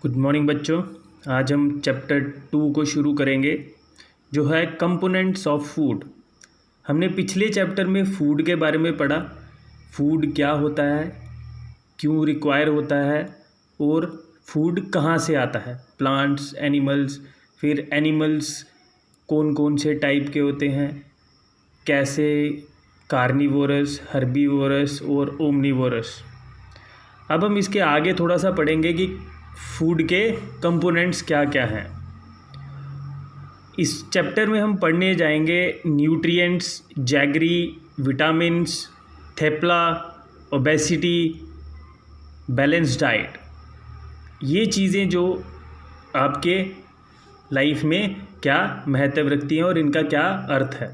Good morning बच्चों। आज हम चैप्टर 2 को शुरू करेंगे जो है कंपोनेंट्स ऑफ फूड। हमने पिछले चैप्टर में फूड के बारे में पढ़ा, फूड क्या होता है, क्यों रिक्वायर होता है और फूड कहाँ से आता है, प्लांट्स, एनिमल्स। फिर एनिमल्स कौन कौन से टाइप के होते हैं, कैसे कार्निवोरस, हर्बीवोरस और ओमनीवोरस। अब हम इसके आगे थोड़ा सा पढ़ेंगे कि फूड के कंपोनेंट्स क्या क्या हैं। इस चैप्टर में हम पढ़ने जाएंगे nutrients, jaggery, vitamins, thepla, obesity, balance diet. ये चीज़ें जो आपके लाइफ में क्या महत्व रखती हैं और इनका क्या अर्थ है।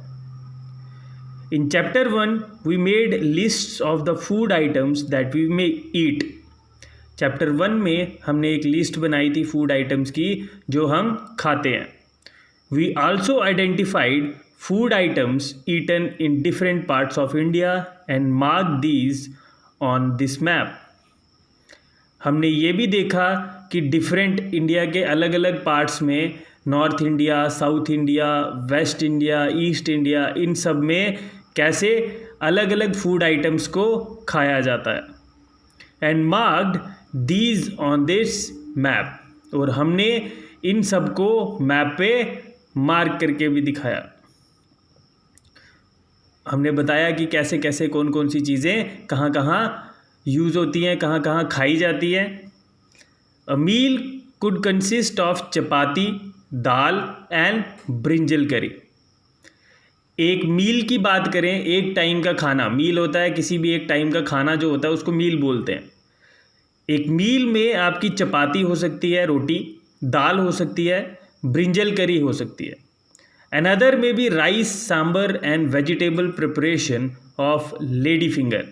In chapter 1 we made lists of the food items that we may eat. Chapter 1 में हमने एक लिस्ट बनाई थी फूड आइटम्स की जो हम खाते हैं। We also identified food items eaten in different parts of India and mark these on this map. हमने ये भी देखा कि डिफरेंट इंडिया के अलग अलग पार्ट्स में, north India, south India, west India, east India, इन सब में कैसे अलग अलग फूड आइटम्स को खाया जाता है। And marked these on this map, और हमने इन सब को मैप पे मार्क करके भी दिखाया। हमने बताया कि कैसे कैसे कौन कौन सी चीज़ें कहाँ कहाँ यूज़ होती हैं, कहाँ कहाँ खाई जाती हैं। A meal could consist of chapati, dal and brinjal curry. एक मील की बात करें, एक टाइम का खाना, मील होता है किसी भी एक टाइम का खाना जो होता है उसको मील बोलते हैं। एक मील में आपकी चपाती हो सकती है, रोटी, दाल हो सकती है, ब्रिंजल करी हो सकती है। अनदर में भी rice, sambar and vegetable preparation of lady finger.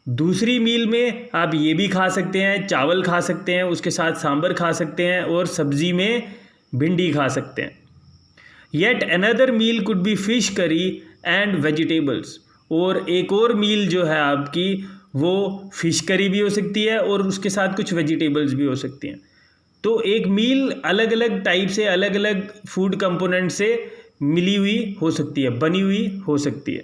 दूसरी मील में आप ये भी खा सकते हैं, चावल खा सकते हैं, उसके साथ सांबर खा सकते हैं और सब्जी में भिंडी खा सकते हैं। Yet another meal could be fish curry and vegetables. और एक और मील जो है आपकी वो फिश करी भी हो सकती है और उसके साथ कुछ वेजिटेबल्स भी हो सकती हैं। तो एक मील अलग अलग टाइप से, अलग अलग फूड कंपोनेंट से मिली हुई हो सकती है, बनी हुई हो सकती है।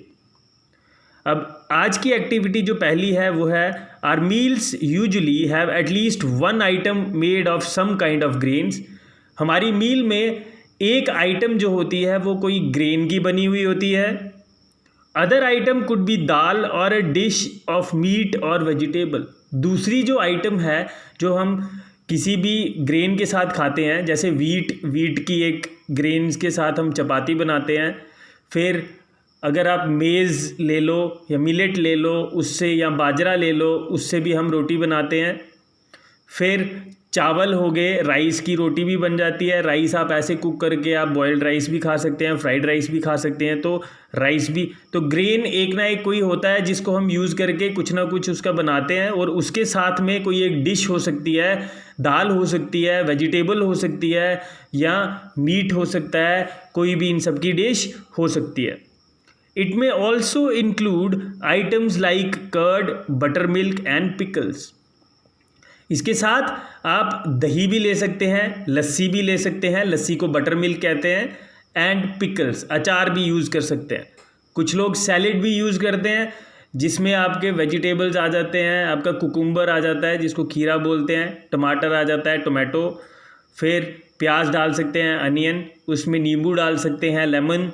अब आज की एक्टिविटी जो पहली है वो है our meals usually have at least one item made of some kind of grains. हमारी मील में एक आइटम जो होती है वो कोई ग्रेन की बनी हुई होती है। अदर आइटम कुड बी दाल और अ डिश ऑफ मीट और वेजिटेबल। दूसरी जो आइटम है जो हम किसी भी ग्रेन के साथ खाते हैं, जैसे वीट की एक ग्रेन्स के साथ हम चपाती बनाते हैं। फिर अगर आप मेज़ ले लो या मिलेट ले लो उससे, या बाजरा ले लो उससे भी हम रोटी बनाते हैं। फिर चावल हो गए, राइस की रोटी भी बन जाती है। राइस आप ऐसे कुक करके आप बॉयल्ड राइस भी खा सकते हैं, फ्राइड राइस भी खा सकते हैं। तो राइस भी, तो ग्रेन एक ना एक कोई होता है जिसको हम यूज़ करके कुछ ना कुछ उसका बनाते हैं, और उसके साथ में कोई एक डिश हो सकती है, दाल हो सकती है, वेजिटेबल हो सकती है या मीट हो सकता है, कोई भी इन सब की डिश हो सकती है। It may also include items like curd, butter milk and pickles. इसके साथ आप दही भी ले सकते हैं, लस्सी भी ले सकते हैं, लस्सी को बटर मिल्क कहते हैं, एंड पिकल्स, अचार भी यूज़ कर सकते हैं। कुछ लोग सैलेड भी यूज़ करते हैं जिसमें आपके वेजिटेबल्स आ जाते हैं, आपका कुकुम्बर आ जाता है जिसको खीरा बोलते हैं, टमाटर आ जाता है, टोमेटो, फिर प्याज डाल सकते हैं, अनियन, उसमें नींबू डाल सकते हैं, lemon.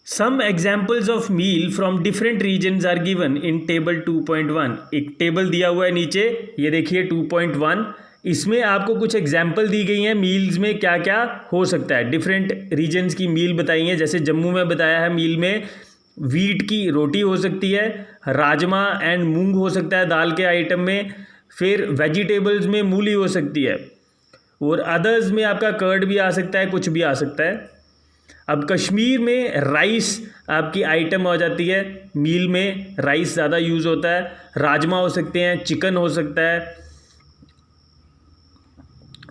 Some examples of meal from different regions are given in table 2.1। एक टेबल दिया हुआ है नीचे, ये देखिए 2.1। इसमें आपको कुछ एग्जाम्पल दी गई हैं मील्स में क्या क्या हो सकता है। डिफरेंट रीजन्स की मील बताई हैं, जैसे जम्मू में बताया है मील में वीट की रोटी हो सकती है, राजमा एंड मूंग हो सकता है दाल के आइटम में, फिर वेजिटेबल्स में मूली हो सकती है, और अदर्स में आपका कर्ड भी आ सकता है, कुछ भी आ सकता है। अब कश्मीर में राइस आपकी आइटम हो जाती है, मील में राइस ज़्यादा यूज़ होता है। राजमा हो सकते हैं, चिकन हो सकता है,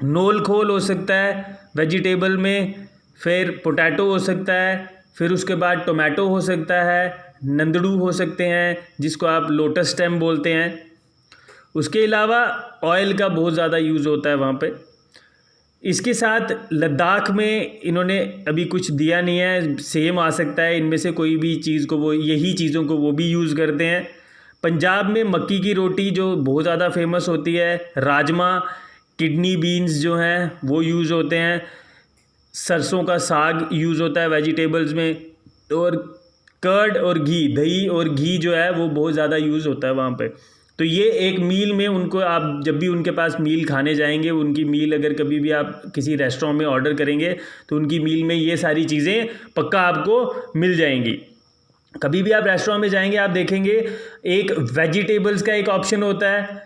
नोल खोल हो सकता है वेजिटेबल में, फिर पोटैटो हो सकता है, फिर उसके बाद टोमेटो हो सकता है, नंदड़ू हो सकते हैं जिसको आप लोटस स्टेम बोलते हैं, उसके अलावा ऑयल का बहुत ज़्यादा यूज़ होता है वहाँ पे। इसके साथ लद्दाख में इन्होंने अभी कुछ दिया नहीं है, सेम आ सकता है, इनमें से कोई भी चीज़ को वो यही चीज़ों को वो भी यूज़ करते हैं। पंजाब में मक्की की रोटी जो बहुत ज़्यादा फेमस होती है, राजमा, किडनी बीन्स जो हैं वो यूज़ होते हैं, सरसों का साग यूज़ होता है वेजिटेबल्स में, और कर्ड और घी, दही और घी जो है वो बहुत ज़्यादा यूज़ होता है वहाँ पे। तो ये एक मील में उनको, आप जब भी उनके पास मील खाने जाएंगे, उनकी मील अगर कभी भी आप किसी रेस्टोरेंट में ऑर्डर करेंगे तो उनकी मील में ये सारी चीज़ें पक्का आपको मिल जाएंगी। कभी भी आप रेस्टोरेंट में जाएंगे आप देखेंगे एक वेजिटेबल्स का एक ऑप्शन होता है,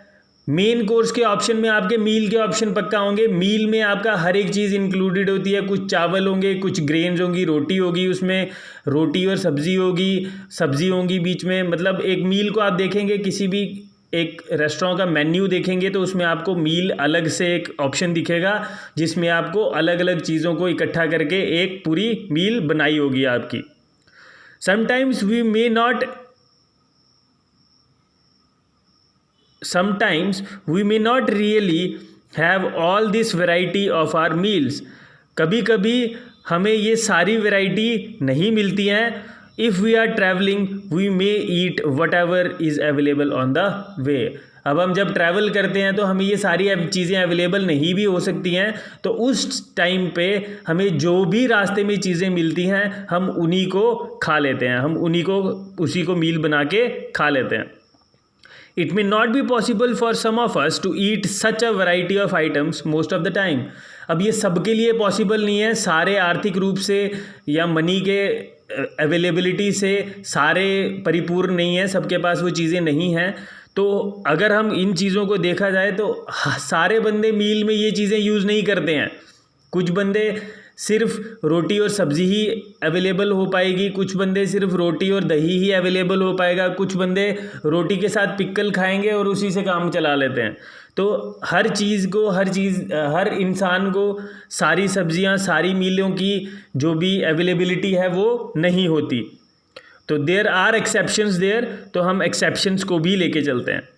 मेन कोर्स के ऑप्शन में आपके मील के ऑप्शन पक्का होंगे। मील में आपका हर एक चीज़ इंक्लूडेड होती है, कुछ चावल होंगे, कुछ ग्रेन्स होंगी, रोटी होगी, उसमें रोटी और सब्ज़ी होगी, सब्ज़ी होंगी बीच में। मतलब एक मील को आप देखेंगे, किसी भी एक रेस्टोरेंट का मेन्यू देखेंगे तो उसमें आपको मील अलग से एक ऑप्शन दिखेगा जिसमें आपको अलग अलग चीज़ों को इकट्ठा करके एक पूरी मील बनाई होगी आपकी। Sometimes we may not really have all this variety of our meals. कभी कभी हमें ये सारी वैरायटी नहीं मिलती हैं। If we are travelling we may eat whatever is available on the way. अब हम जब ट्रैवल करते हैं तो हमें ये सारी चीज़ें अवेलेबल नहीं भी हो सकती हैं, तो उस टाइम पे हमें जो भी रास्ते में चीज़ें मिलती हैं हम उन्हीं को खा लेते हैं, हम उसी को मील बना के खा लेते हैं। It may not be possible for some of us to eat such a variety of items most of the time. अब ये सबके लिए पॉसिबल नहीं है, सारे आर्थिक रूप से या मनी के अवेलेबिलिटी से सारे परिपूर्ण नहीं है, सबके पास वो चीज़ें नहीं हैं। तो अगर हम इन चीज़ों को देखा जाए तो सारे बंदे मील में ये चीज़ें यूज़ नहीं करते हैं। कुछ बंदे सिर्फ रोटी और सब्ज़ी ही अवेलेबल हो पाएगी, कुछ बंदे सिर्फ रोटी और दही ही अवेलेबल हो पाएगा, कुछ बंदे रोटी के साथ पिक्कल खाएंगे और उसी से काम चला लेते हैं। तो हर इंसान को सारी सब्जियां, सारी मीलों की जो भी अवेलेबिलिटी है वो नहीं होती। तो देयर आर एक्सेप्शंस देयर, तो हम एक्सेप्शंस को भी लेके चलते हैं।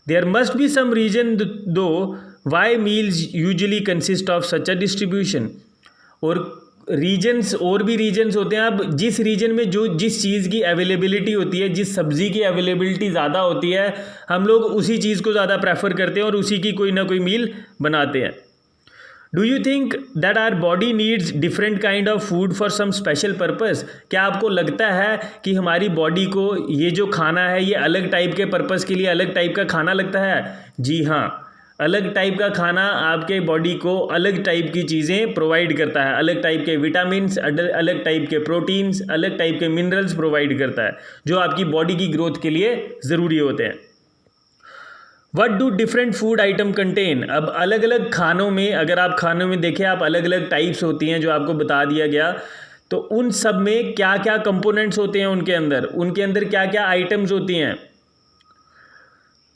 There must be some reason though why meals usually consist of such a distribution. और रीजन्स, और भी रीजन्स होते हैं। अब जिस रीजन में जिस चीज़ की अवेलेबिलिटी होती है, जिस सब्ज़ी की अवेलेबिलिटी ज़्यादा होती है, हम लोग उसी चीज़ को ज़्यादा प्रेफर करते हैं और उसी की कोई ना कोई मील बनाते हैं। Do you think that our body needs different kind of food for some special purpose? क्या आपको लगता है कि हमारी बॉडी को ये जो खाना है ये अलग टाइप के पर्पज़ के लिए अलग टाइप का खाना लगता है? जी हाँ, अलग टाइप का खाना आपके बॉडी को अलग टाइप की चीज़ें प्रोवाइड करता है, अलग टाइप के विटामिन्स, अलग टाइप के प्रोटीन्स, अलग टाइप के मिनरल्स प्रोवाइड करता है जो आपकी बॉडी की ग्रोथ के लिए ज़रूरी होते हैं। What do different food atom contain? अब अलग अलग खानों में, अगर आप खानों में देखें, आप अलग अलग टाइप्स होती हैं जो आपको बता दिया गया, तो उन सब में क्या क्या कंपोनेंट्स होते हैं, उनके अंदर क्या क्या आइटम्स होती हैं।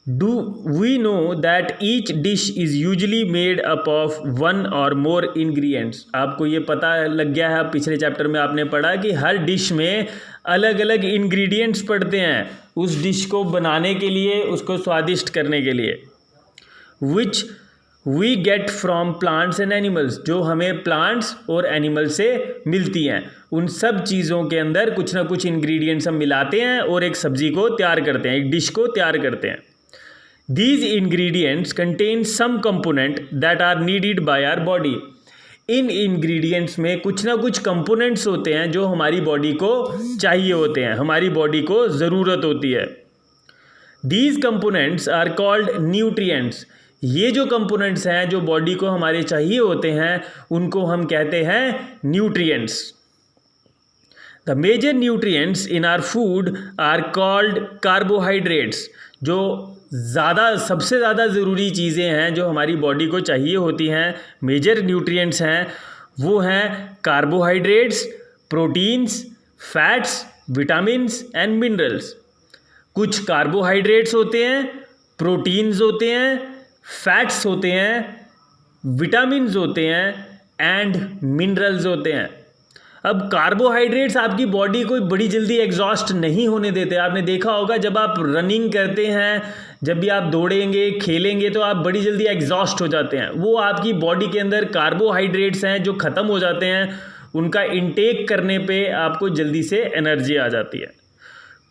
Do we know that each dish is usually made up of one or more ingredients? आपको ये पता लग गया है, पिछले चैप्टर में आपने पढ़ा कि हर डिश में अलग अलग इंग्रेडिएंट्स पड़ते हैं उस डिश को बनाने के लिए, उसको स्वादिष्ट करने के लिए। Which we get from plants and animals, जो हमें प्लांट्स और एनिमल से मिलती हैं। उन सब चीज़ों के अंदर कुछ ना कुछ इंग्रेडिएंट्स हम मिलाते हैं और एक सब्जी को तैयार करते हैं, एक डिश को तैयार करते हैं। These ingredients contain some component that are needed by our body. In ingredients में कुछ ना कुछ components होते हैं जो हमारी बॉडी को चाहिए होते हैं, हमारी बॉडी को ज़रूरत होती है। These components are called nutrients. ये जो components हैं जो बॉडी को हमारे चाहिए होते हैं उनको हम कहते हैं nutrients. The major nutrients in our food are called carbohydrates. जो सबसे ज़्यादा ज़रूरी चीज़ें हैं जो हमारी बॉडी को चाहिए होती हैं, मेजर न्यूट्रिएंट्स हैं, वो हैं carbohydrates, proteins, fats, vitamins and minerals. कुछ कार्बोहाइड्रेट्स होते हैं, प्रोटीन्स होते हैं, फैट्स होते हैं, विटामिन्स होते हैं एंड मिनरल्स होते हैं। अब कार्बोहाइड्रेट्स आपकी बॉडी को बड़ी जल्दी एग्जॉस्ट नहीं होने देते। आपने देखा होगा जब आप रनिंग करते हैं जब भी आप दौड़ेंगे खेलेंगे तो आप बड़ी जल्दी एग्जॉस्ट हो जाते हैं। वो आपकी बॉडी के अंदर कार्बोहाइड्रेट्स हैं जो ख़त्म हो जाते हैं, उनका इंटेक करने पे आपको जल्दी से एनर्जी आ जाती है।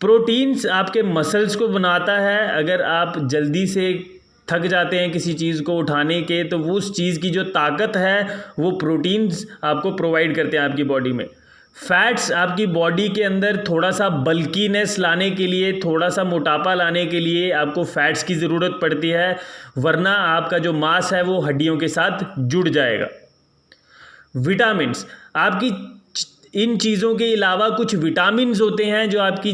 प्रोटीन्स आपके मसल्स को बनाता है। अगर आप जल्दी से थक जाते हैं किसी चीज़ को उठाने के, तो वो उस चीज़ की जो ताकत है वो प्रोटीन्स आपको प्रोवाइड करते हैं आपकी बॉडी में। फैट्स आपकी बॉडी के अंदर थोड़ा सा बल्कीनेस लाने के लिए, थोड़ा सा मोटापा लाने के लिए आपको फैट्स की ज़रूरत पड़ती है, वरना आपका जो मांस है वो हड्डियों के साथ जुड़ जाएगा। विटामिन्स, आपकी इन चीज़ों के अलावा कुछ विटामिन्स होते हैं जो आपकी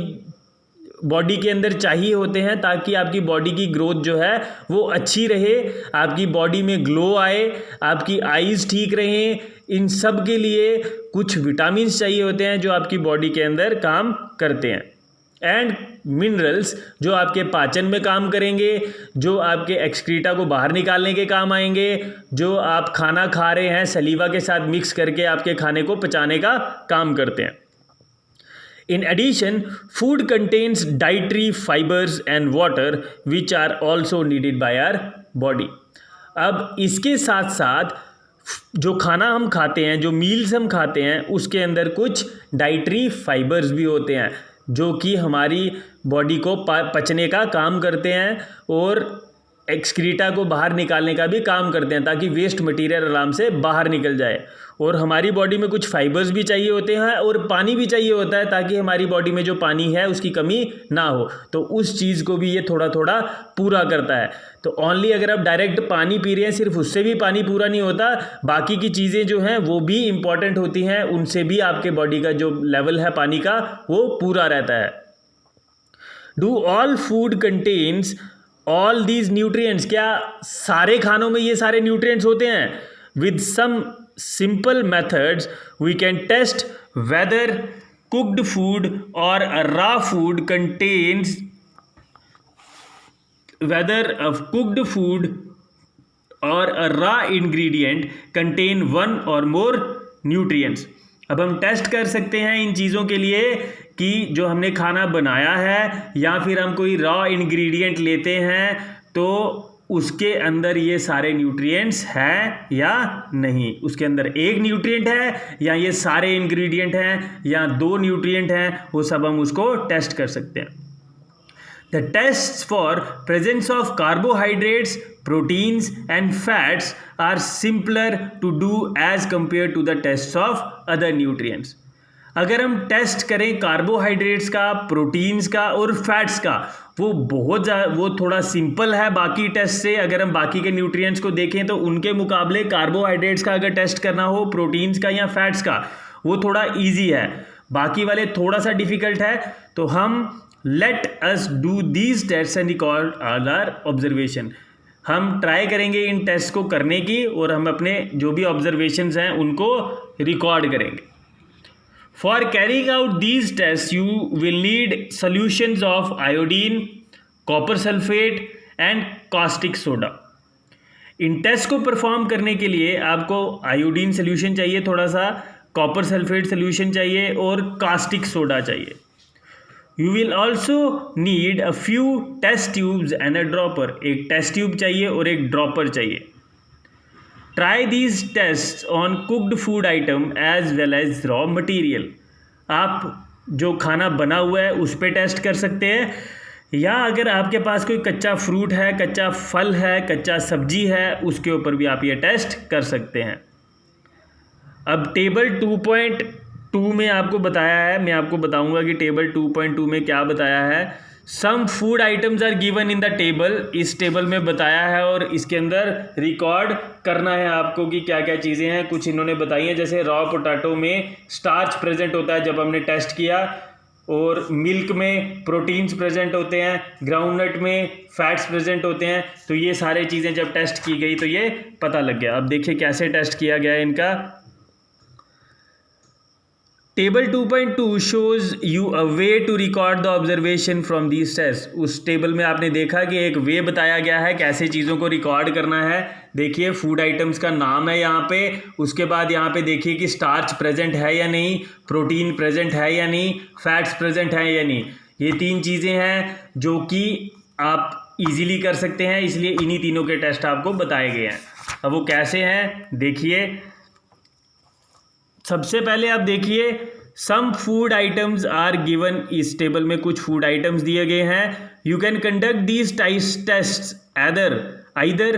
बॉडी के अंदर चाहिए होते हैं ताकि आपकी बॉडी की ग्रोथ जो है वो अच्छी रहे, आपकी बॉडी में ग्लो आए, आपकी आईज़ ठीक रहें। इन सब के लिए कुछ विटामिन्स चाहिए होते हैं जो आपकी बॉडी के अंदर काम करते हैं। एंड मिनरल्स जो आपके पाचन में काम करेंगे, जो आपके एक्सक्रीटा को बाहर निकालने के काम आएंगे, जो आप खाना खा रहे हैं सलीवा के साथ मिक्स करके आपके खाने को पचाने का काम करते हैं। In addition, food contains dietary fibers and water which are also needed by our body. अब इसके साथ साथ जो खाना हम खाते हैं, जो मील्स हम खाते हैं, उसके अंदर कुछ डाइटरी फाइबर्स भी होते हैं जो कि हमारी बॉडी को पचने का काम करते हैं और एक्सक्रीटा को बाहर निकालने का भी काम करते हैं ताकि वेस्ट मटेरियल आराम से बाहर निकल जाए। और हमारी बॉडी में कुछ फाइबर्स भी चाहिए होते हैं और पानी भी चाहिए होता है ताकि हमारी बॉडी में जो पानी है उसकी कमी ना हो, तो उस चीज़ को भी ये थोड़ा थोड़ा पूरा करता है। तो ओनली अगर आप डायरेक्ट पानी पी रहे हैं सिर्फ उससे भी पानी पूरा नहीं होता, बाकी की चीज़ें जो हैं वो भी इम्पॉर्टेंट होती हैं, उनसे भी आपके बॉडी का जो लेवल है पानी का वो पूरा रहता है। Do all food contains all these nutrients, क्या सारे खानों में ये सारे न्यूट्रिएंट्स होते हैं? With some simple methods we can test whether cooked food or a raw food contains whether a cooked food or a raw ingredient contain one or more nutrients। अब हम टेस्ट कर सकते हैं इन चीज़ों के लिए कि जो हमने खाना बनाया है या फिर हम कोई रॉ इंग्रेडिएंट लेते हैं तो उसके अंदर ये सारे न्यूट्रिएंट्स हैं या नहीं, उसके अंदर एक न्यूट्रिएंट है या ये सारे इंग्रेडिएंट हैं या दो न्यूट्रिएंट हैं, वो सब हम उसको टेस्ट कर सकते हैं। The tests for presence of carbohydrates, proteins and fats are simpler to do as compare to the test of other nutrients. अगर हम टेस्ट करें कार्बोहाइड्रेट्स का, प्रोटीन्स का और फैट्स का, वो थोड़ा सिंपल है बाकी टेस्ट से। अगर हम बाकी के न्यूट्रिएंट्स को देखें तो उनके मुकाबले कार्बोहाइड्रेट्स का अगर टेस्ट करना हो, प्रोटीन्स का या फैट्स का, वो थोड़ा इजी है, बाकी वाले थोड़ा सा डिफिकल्ट है। तो हम let us do these test and record our observation. हम ट्राई करेंगे इन टेस्ट को करने की और हम अपने जो भी ऑब्जर्वेशंस हैं उनको रिकॉर्ड करेंगे। For carrying out these tests, you will need solutions of iodine, copper sulfate and caustic soda. इन टेस्ट को परफॉर्म करने के लिए आपको आयोडीन सोल्यूशन चाहिए थोड़ा सा, कॉपर सल्फेट सोल्यूशन चाहिए और कास्टिक सोडा चाहिए। You will also need a few test tubes and a dropper. एक टेस्ट ट्यूब चाहिए और एक ड्रॉपर चाहिए। Try these tests on cooked food item as well as raw material. आप जो खाना बना हुआ है उस पर टेस्ट कर सकते हैं, या अगर आपके पास कोई कच्चा फ्रूट है, कच्चा फल है, कच्चा सब्जी है, उसके ऊपर भी आप ये टेस्ट कर सकते हैं। अब टेबल 2.2 में आपको बताया है, मैं आपको बताऊंगा कि टेबल 2.2 में क्या बताया है। Some food items are given in the table, इस टेबल में बताया है और इसके अंदर रिकॉर्ड करना है आपको कि क्या क्या चीज़ें हैं। कुछ इन्होंने बताई हैं, जैसे रॉ पोटैटो में स्टार्च प्रेजेंट होता है जब हमने टेस्ट किया, और मिल्क में प्रोटीन्स प्रेजेंट होते हैं, ग्राउंडनट में फैट्स प्रेजेंट होते हैं। तो ये सारी चीज़ें जब टेस्ट की गई तो ये पता लग गया। अब देखिए कैसे टेस्ट किया गया है इनका। Table 2.2 shows you a way to record the observation from these tests। उस टेबल में आपने देखा कि एक वे बताया गया है कैसे चीज़ों को रिकॉर्ड करना है। देखिए फूड आइटम्स का नाम है यहाँ पे, उसके बाद यहाँ पे देखिए कि स्टार्च प्रेजेंट है या नहीं, प्रोटीन प्रेजेंट है या नहीं, फैट्स प्रेजेंट है या नहीं। ये तीन चीज़ें हैं जो कि आप इजीली कर सकते हैं, इसलिए इन्हीं तीनों के टेस्ट आपको बताए गए हैं। अब वो कैसे हैं देखिए। सबसे पहले आप देखिए, some food items are given, इस टेबल में कुछ फूड आइटम्स दिए गए हैं। You can conduct these tests either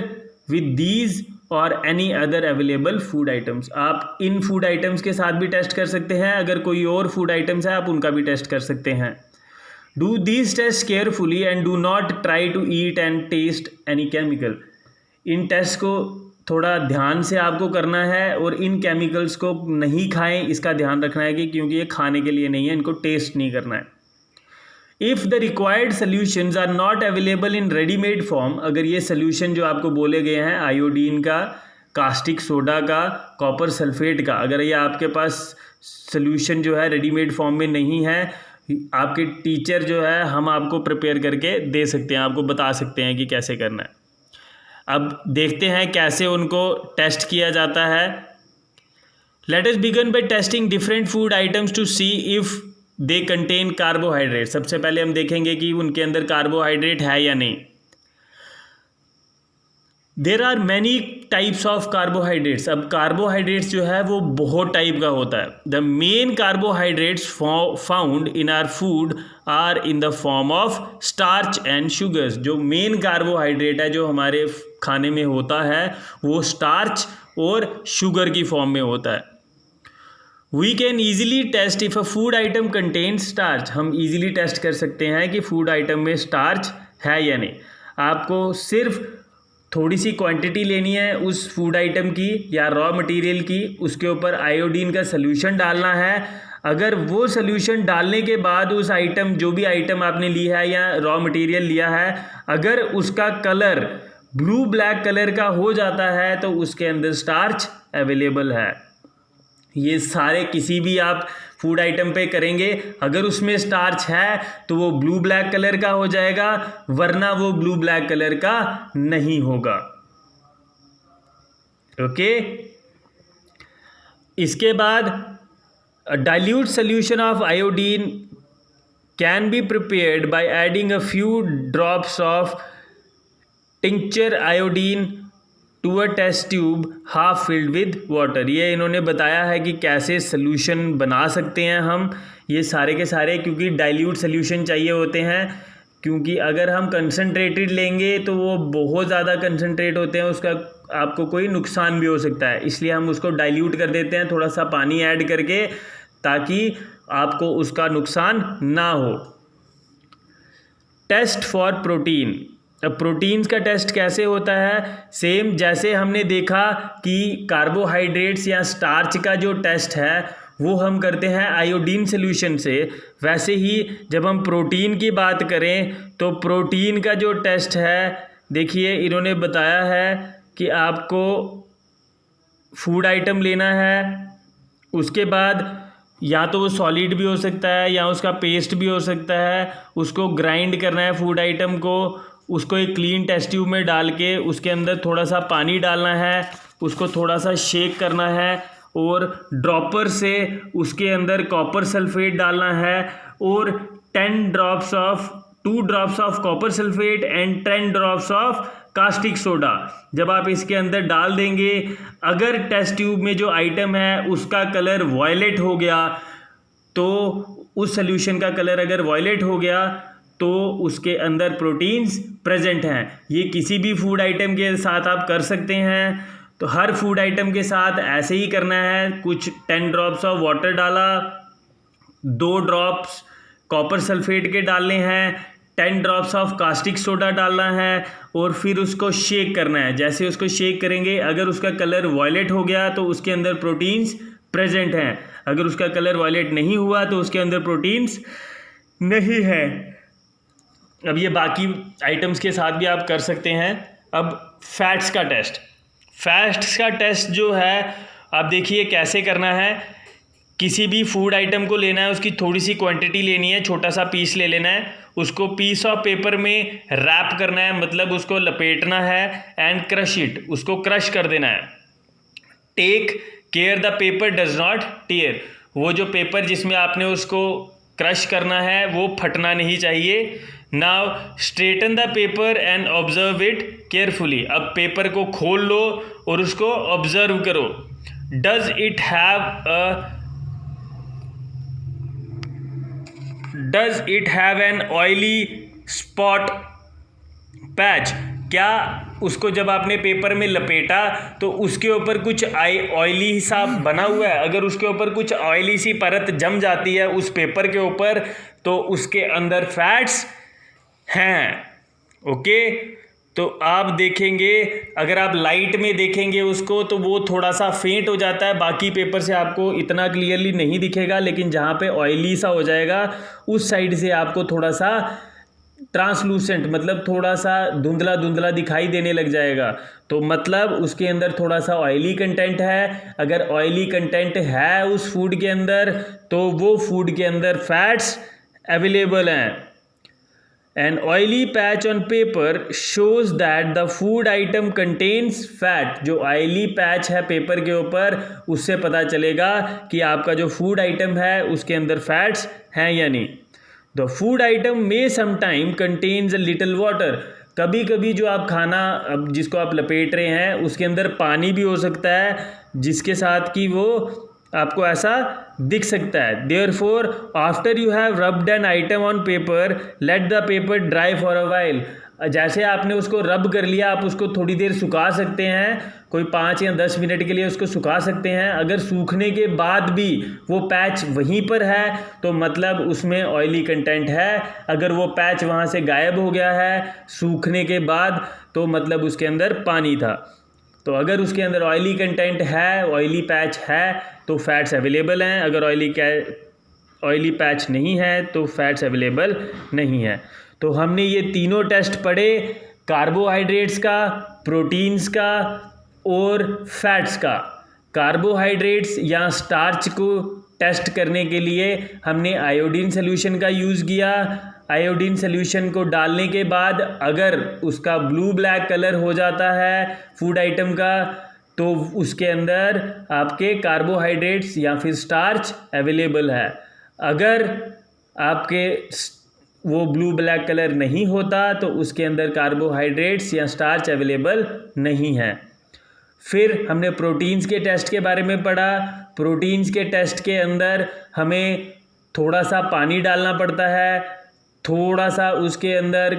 with these और any other available food items. आप इन फूड आइटम्स के साथ भी टेस्ट कर सकते हैं, अगर कोई और फूड आइटम्स है आप उनका भी टेस्ट कर सकते हैं। Do these test carefully and do not try to eat and taste any chemical. इन टेस्ट को थोड़ा ध्यान से आपको करना है और इन केमिकल्स को नहीं खाएं, इसका ध्यान रखना है कि क्योंकि ये खाने के लिए नहीं है, इनको टेस्ट नहीं करना है। If the required solutions are not available in readymade form, अगर ये सोल्यूशन जो आपको बोले गए हैं आयोडीन का, कास्टिक सोडा का, कॉपर सल्फेट का, अगर ये आपके पास सोल्यूशन जो है रेडीमेड फॉर्म में नहीं है, आपके टीचर जो है हम आपको प्रिपेयर करके दे सकते हैं, आपको बता सकते हैं कि कैसे करना है। अब देखते हैं कैसे उनको टेस्ट किया जाता है। Let us begin by testing different food items to see if they contain carbohydrate. सबसे पहले हम देखेंगे कि उनके अंदर कार्बोहाइड्रेट है या नहीं। There are many types of carbohydrates. अब कार्बोहाइड्रेट्स जो है वो बहुत टाइप का होता है। The main carbohydrates found in our food are in the form of starch and sugars. जो मेन कार्बोहाइड्रेट है जो हमारे खाने में होता है वो स्टार्च और शुगर की फॉर्म में होता है। We can easily test if a food item contains starch. हम ईजिली टेस्ट कर सकते हैं कि फूड आइटम में स्टार्च है या नहीं। आपको सिर्फ थोड़ी सी क्वांटिटी लेनी है उस फूड आइटम की या रॉ मटेरियल की, उसके ऊपर आयोडीन का सल्यूशन डालना है। अगर वो सल्यूशन डालने के बाद उस आइटम, जो भी आइटम आपने ली है या रॉ मटेरियल लिया है, अगर उसका कलर ब्लू ब्लैक कलर का हो जाता है तो उसके अंदर स्टार्च अवेलेबल है। ये सारे किसी भी आप फूड आइटम पे करेंगे, अगर उसमें स्टार्च है तो वो ब्लू ब्लैक कलर का हो जाएगा, वरना वो ब्लू ब्लैक कलर का नहीं होगा। ओके। इसके बाद dilute solution of iodine can be prepared by adding a few drops of tincture iodine to a test tube half filled with water. ये इन्होंने बताया है कि कैसे सोल्यूशन बना सकते हैं हम ये सारे के सारे, क्योंकि डाइल्यूट सोल्यूशन चाहिए होते हैं। क्योंकि अगर हम कंसनट्रेटेड लेंगे तो वो बहुत ज़्यादा कंसनट्रेट होते हैं, उसका आपको कोई नुकसान भी हो सकता है, इसलिए हम उसको डाइल्यूट कर देते हैं थोड़ा सा पानी ऐड करके, ताकि आपको उसका नुकसान ना हो। Test for protein. अब प्रोटीन्स का टेस्ट कैसे होता है? सेम जैसे हमने देखा कि कार्बोहाइड्रेट्स या स्टार्च का जो टेस्ट है वो हम करते हैं आयोडीन सोल्यूशन से, वैसे ही जब हम प्रोटीन की बात करें तो प्रोटीन का जो टेस्ट है, देखिए इन्होंने बताया है कि आपको फूड आइटम लेना है, उसके बाद या तो वो सॉलिड भी हो सकता है या उसका पेस्ट भी हो सकता है, उसको ग्राइंड करना है फूड आइटम को, उसको एक क्लीन टेस्ट ट्यूब में डाल के उसके अंदर थोड़ा सा पानी डालना है, उसको थोड़ा सा शेक करना है और ड्रॉपर से उसके अंदर कॉपर सल्फेट डालना है और 2 drops of copper sulphate and 10 drops of caustic soda. जब आप इसके अंदर डाल देंगे, अगर टेस्ट ट्यूब में जो आइटम है उसका कलर वॉयलेट हो गया, तो उस सॉल्यूशन का कलर अगर वॉयलेट हो गया तो उसके अंदर प्रोटीन्स प्रेजेंट हैं। ये किसी भी फूड आइटम के साथ आप कर सकते हैं, तो हर फूड आइटम के साथ ऐसे ही करना है। कुछ 10 ड्रॉप्स ऑफ वाटर डाला, 2 ड्रॉप्स कॉपर सल्फेट के डालने हैं, 10 ड्रॉप्स ऑफ कास्टिक सोडा डालना है और फिर उसको शेक करना है। जैसे उसको शेक करेंगे, अगर उसका कलर वॉयलेट हो गया तो उसके अंदर प्रोटीन्स प्रेजेंट हैं, अगर उसका कलर वॉयलेट नहीं हुआ तो उसके अंदर प्रोटीन्स नहीं है। अब ये बाकी आइटम्स के साथ भी आप कर सकते हैं। अब फैट्स का टेस्ट जो है आप देखिए कैसे करना है। किसी भी फूड आइटम को लेना है, उसकी थोड़ी सी क्वांटिटी लेनी है, छोटा सा पीस ले लेना है, उसको पीस ऑफ पेपर में रैप करना है, मतलब उसको लपेटना है एंड क्रश इट, उसको क्रश कर देना है। Take care the paper does not tear. वो जो पेपर जिसमें आपने उसको क्रश करना है वो फटना नहीं चाहिए। Now straighten the paper and observe it carefully. अब पेपर को खोल लो और उसको ऑब्जर्व करो। Does it have an oily spot patch. क्या उसको जब आपने पेपर में लपेटा तो उसके ऊपर कुछ ऑयली सा बना हुआ है? अगर उसके ऊपर कुछ ऑयली सी परत जम जाती है उस पेपर के ऊपर तो उसके अंदर फैट्स हैं। ओके, तो आप देखेंगे, अगर आप लाइट में देखेंगे उसको तो वो थोड़ा सा फेंट हो जाता है, बाकी पेपर से आपको इतना क्लियरली नहीं दिखेगा, लेकिन जहाँ पे ऑयली सा हो जाएगा उस साइड से आपको थोड़ा सा ट्रांसलूसेंट, मतलब थोड़ा सा धुंधला धुंधला दिखाई देने लग जाएगा। तो मतलब उसके अंदर थोड़ा सा ऑयली कंटेंट है। अगर ऑयली कंटेंट है उस फूड के अंदर तो वो फूड के अंदर फैट्स अवेलेबल हैं। An oily patch on paper shows that the food item contains fat। जो ऑयली पैच है पेपर के ऊपर उससे पता चलेगा कि आपका जो फूड आइटम है उसके अंदर फैट्स हैं या नहीं। The food item may sometime contains a little water. कभी कभी जो आप खाना अब जिसको आप लपेट रहे हैं उसके अंदर पानी भी हो सकता है, जिसके साथ कि वो आपको ऐसा दिख सकता है। Therefore after you have rubbed an item on paper let the paper dry for a while. जैसे आपने उसको रब कर लिया, आप उसको थोड़ी देर सुखा सकते हैं, कोई 5 या 10 मिनट के लिए उसको सुखा सकते हैं। अगर सूखने के बाद भी वो पैच वहीं पर है तो मतलब उसमें ऑयली कंटेंट है। अगर वो पैच वहाँ से गायब हो गया है सूखने के बाद तो मतलब उसके अंदर पानी था। तो अगर उसके अंदर ऑयली कंटेंट है, ऑयली पैच है तो फैट्स अवेलेबल हैं। अगर ऑयली पैच नहीं है तो फैट्स अवेलेबल नहीं है। तो हमने ये तीनों टेस्ट पढ़े, कार्बोहाइड्रेट्स का, प्रोटीन्स का और फैट्स का। कार्बोहाइड्रेट्स या स्टार्च को टेस्ट करने के लिए हमने आयोडीन सोल्यूशन का यूज़ किया। आयोडीन सोल्यूशन को डालने के बाद अगर उसका ब्लू ब्लैक कलर हो जाता है फूड आइटम का तो उसके अंदर आपके कार्बोहाइड्रेट्स या फिर स्टार्च अवेलेबल है। अगर आपके वो ब्लू ब्लैक कलर नहीं होता तो उसके अंदर कार्बोहाइड्रेट्स या स्टार्च अवेलेबल नहीं है। फिर हमने प्रोटीन्स के टेस्ट के बारे में पढ़ा। प्रोटीन्स के टेस्ट के अंदर हमें थोड़ा सा पानी डालना पड़ता है, थोड़ा सा उसके अंदर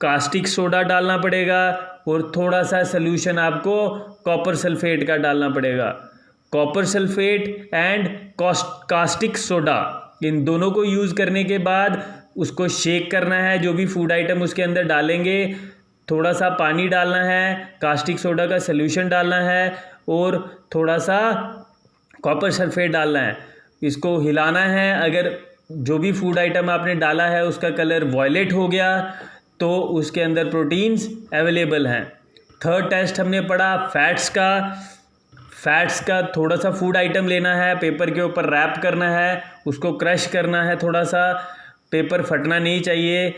कास्टिक सोडा डालना पड़ेगा और थोड़ा सा सल्यूशन आपको कॉपर सल्फेट का डालना पड़ेगा। Copper sulphate and caustic soda, इन दोनों को यूज़ करने के बाद उसको शेक करना है। जो भी फूड आइटम उसके अंदर डालेंगे थोड़ा सा पानी डालना है, कास्टिक सोडा का सल्यूशन डालना है और थोड़ा सा कॉपर सल्फेट डालना है। इसको हिलाना है। अगर जो भी फूड आइटम आपने डाला है उसका कलर वॉयलेट हो गया तो उसके अंदर प्रोटीन्स अवेलेबल हैं। थर्ड टेस्ट हमने पढ़ा फैट्स का। फैट्स का थोड़ा सा फूड आइटम लेना है, पेपर के ऊपर रैप करना है, उसको क्रश करना है, थोड़ा सा पेपर फटना नहीं चाहिए।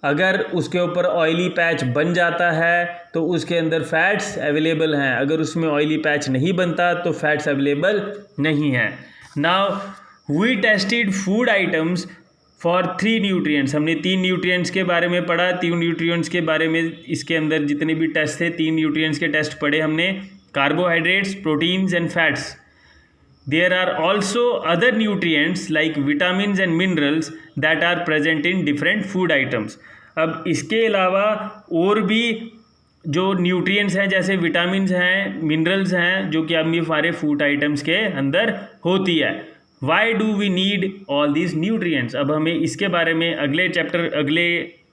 अगर उसके ऊपर ऑयली पैच बन जाता है तो उसके अंदर फैट्स अवेलेबल हैं। अगर उसमें ऑयली पैच नहीं बनता तो फैट्स अवेलेबल नहीं हैं। Now we tested food items for 3 nutrients. हमने 3 न्यूट्रिएंट्स के बारे में पढ़ा। 3 न्यूट्रिएंट्स के बारे में इसके अंदर जितने भी टेस्ट थे 3 न्यूट्रिएंट्स के टेस्ट पढ़े हमने, carbohydrates, proteins and fats. There are also other nutrients like vitamins and minerals that are present in different food items। अब इसके अलावा और भी जो न्यूट्रिएंट्स हैं जैसे विटामिन्स हैं, मिनरल्स हैं, जो कि अभी हमारे फूड आइटम्स के अंदर होती है। Why do we need all these nutrients. अब हमें इसके बारे में अगले चैप्टर, अगले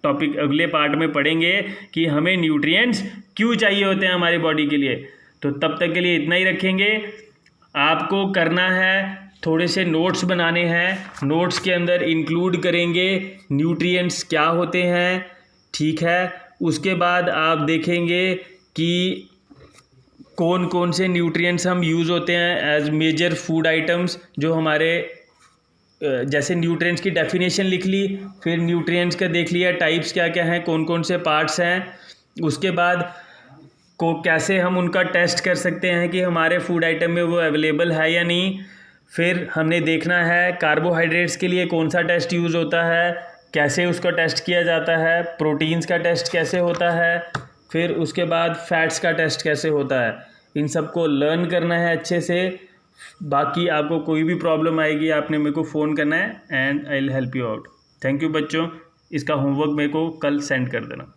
टॉपिक, अगले पार्ट में पढ़ेंगे कि हमें न्यूट्रिएंट्स क्यों चाहिए होते हैं हमारी बॉडी के लिए। तो तब तक के लिए इतना ही रखेंगे। आपको करना है थोड़े से नोट्स बनाने हैं, नोट्स के अंदर इंक्लूड करेंगे न्यूट्रिएंट्स क्या होते हैं, ठीक है। उसके बाद आप देखेंगे कि कौन कौन से न्यूट्रिएंट्स हम यूज़ होते हैं एज मेजर फूड आइटम्स, जो हमारे जैसे न्यूट्रिएंट्स की डेफिनेशन लिख ली, फिर न्यूट्रिएंट्स का देख लिया टाइप्स क्या क्या हैं, कौन कौन से पार्ट्स हैं। उसके बाद को कैसे हम उनका टेस्ट कर सकते हैं कि हमारे फूड आइटम में वो अवेलेबल है या नहीं। फिर हमने देखना है कार्बोहाइड्रेट्स के लिए कौन सा टेस्ट यूज़ होता है, कैसे उसका टेस्ट किया जाता है, प्रोटीन्स का टेस्ट कैसे होता है, फिर उसके बाद फैट्स का टेस्ट कैसे होता है, इन सब को लर्न करना है अच्छे से। बाकी आपको कोई भी प्रॉब्लम आएगी आपने मेरे को फ़ोन करना है and I will help you out. Thank you बच्चों, इसका होमवर्क मेरे को कल सेंड कर देना।